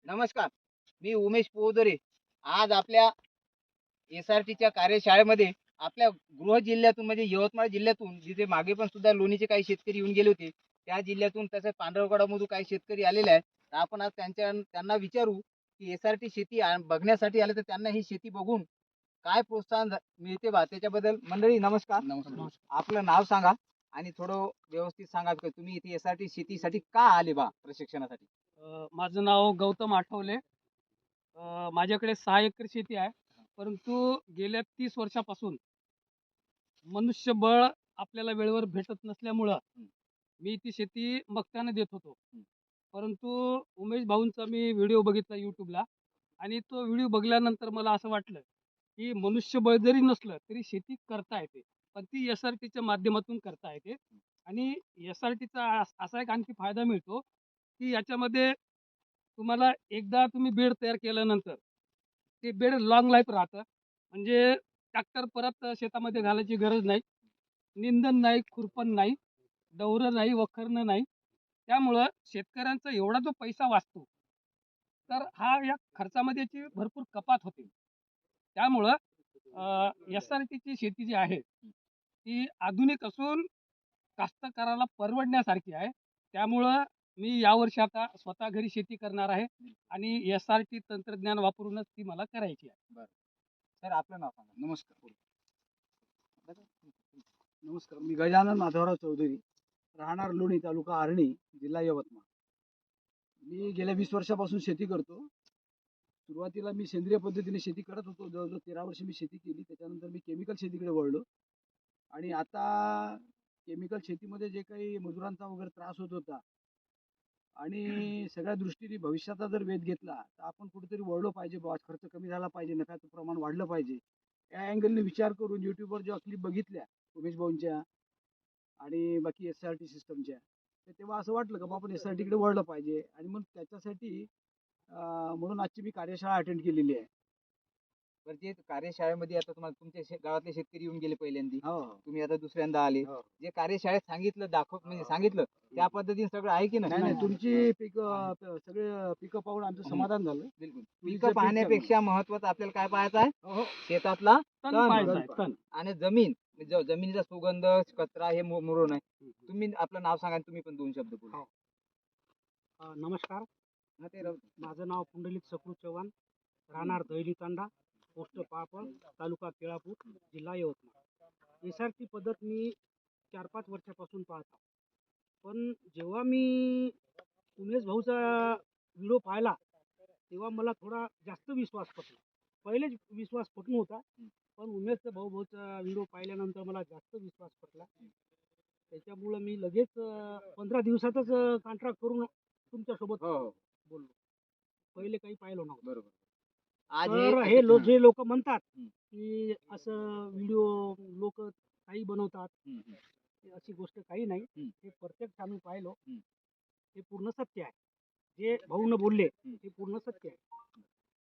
नमस्कार, मी उमेश पोवदरे. आज आपल्या एसआरटीच्या कार्यशाळेमध्ये आपल्या गृह जिल्ह्यातून म्हणजे यवतमाळ जिल्ह्यातून जिथे मागे पण सुद्धा लोणीचे काही शेतकरी येऊन गेले होते, त्या जिल्ह्यातून तसंच पांढरवगडामधून काही शेतकरी आलेले आहेत. तर आपण आज त्यांना विचारू की एसआरटी शेती बघण्यासाठी आले तर त्यांना ही शेती बघून काय प्रोत्साहन मिळते बा त्याच्याबद्दल. मंडळी नमस्कार. नमस्कार. आपलं नाव सांगा आणि थोडं व्यवस्थित सांगा की तुम्ही इथे एसआरटी शेतीसाठी का आले बा प्रशिक्षणासाठी. माझं नाव गौतम आठवले. माझ्याकडे 6 एकर शेती आहे. परंतु गेल्या 30 वर्षापासून मनुष्यबळ आपल्याला वेळेवर भेटत नसल्यामुळं मी ती शेती मक्त्यानं देत होतो. परंतु उमेश भाऊंचा मी व्हिडिओ बघितला यूट्यूबला आणि तो व्हिडिओ बघल्यानंतर मला असं वाटलं की मनुष्यबळ जरी नसलं तरी शेती करता येते, पण ती एसआरटीच्या माध्यमातून करता येते. आणि एसआरटीचा असा एक आणखी फायदा मिळतो की याच्यामध्ये तुम्हाला एकदा तुम्ही बेड तयार केल्यानंतर ते बेड लॉंग लाईफ राहतं. म्हणजे ट्रॅक्टर परत शेतामध्ये घालायची गरज नाही, निंदन नाही, खुरपण नाही, डवरं नाही, वखरणं नाही. त्यामुळं शेतकऱ्यांचा एवढा जो पैसा वाचतो, तर हा या खर्चामध्ये याची भरपूर कपात होते. त्यामुळं एस आर टीची शेती जी आहे ती आधुनिक असून कास्तकाराला परवडण्यासारखी आहे. त्यामुळं मी यावर्षी आता स्वतः घरी शेती करणार आहे आणि एस आर टी तंत्रज्ञान वापरूनच ती मला करायची आहे. बरं सर, आपलं नाव सांगा. नमस्कार. मी गजानन माधवराव चौधरी, राहणार लोणी, तालुका आर्णी, जिल्हा यवतमाळ. मी गेल्या 20 वर्षापासून शेती करतो. सुरुवातीला मी सेंद्रिय पद्धतीने शेती करत होतो. जवळजवळ 13 वर्ष मी शेती केली. त्याच्यानंतर मी केमिकल शेतीकडे वळलो आणि आता केमिकल शेतीमध्ये जे काही मजुरांचा वगैरे त्रास होत होता आणि सगळ्या दृष्टीने भविष्याचा जर वेध घेतला तर आपण कुठेतरी वळलो पाहिजे, खर्च कमी झाला पाहिजे, नफ्याचं प्रमाण वाढलं पाहिजे, या अँगलने विचार करून युट्यूबवर जेव्हा क्लिप बघितल्या उमेश भाऊंच्या आणि बाकी एस आर टी सिस्टमच्या, तर तेव्हा असं वाटलं का आपण एस आर टीकडे वळलं पाहिजे. आणि मग त्याच्यासाठी म्हणून आजची मी कार्यशाळा अटेंड केलेली आहे. बरं, जे कार्यशाळेमध्ये आता तुम्हाला तुमच्या गावातले शेतकरी येऊन गेले पहिल्यांदा, हो तुम्ही आता दुसऱ्यांदा आले. हो. जे कार्यशाळेत सांगितलं म्हणजे सांगितलं त्या पद्धतीने सगळं आहे की नाही नाही? तुमची सगळे पिकं पाहून आमचं समाधान झालं. बिलकुल. तुमचं पिकं पीक पाहण्यापेक्षा महत्वाचं आपल्याला काय पाहायचं आहे? हो, हो. शेतातला तण तण पाहायचं आहे, तण. आणि जमीन. जमिनीचा सुगंध, कचरा हे मुरून आहे. तुम्ही आपलं नाव सांगा आणि तुम्ही पण 2 शब्द बोला. हो. नमस्कार, हा, ते राहू दे. माझं नाव पुंडलिक सकृत चव्हाण, राहणार दैली तांडा, पोस्ट पापड, तालुका केळापूर, जिल्हा यवतमाळ. एस आर टी पद्धत मी 4-5 वर्षापासून पाहतो. पण जेव्हा मी उमेश भाऊचा व्हिडिओ पाहिला तेव्हा मला थोडा जास्त विश्वास पटला. पहिलेच विश्वास पटून होता, पण उमेश भाऊचा व्हिडिओ पाहिल्यानंतर मला जास्त विश्वास पटला. त्याच्यामुळं मी लगेच 15 दिवसातच कॉन्ट्रॅक्ट करून तुमच्यासोबत हो, हो. बोललो. पहिले काही पाहिलं नव्हतं. बरोबर. आज तर हे जे लोक म्हणतात हं. की असं व्हिडिओ लोक काही बनवतात, हं, हं. अशी गोष्ट काही नाही. हं. हे प्रत्यक्ष आम्ही पाहिलो. हं. हे पूर्ण सत्य आहे. जे भाऊन बोलले ते पूर्ण सत्य आहे.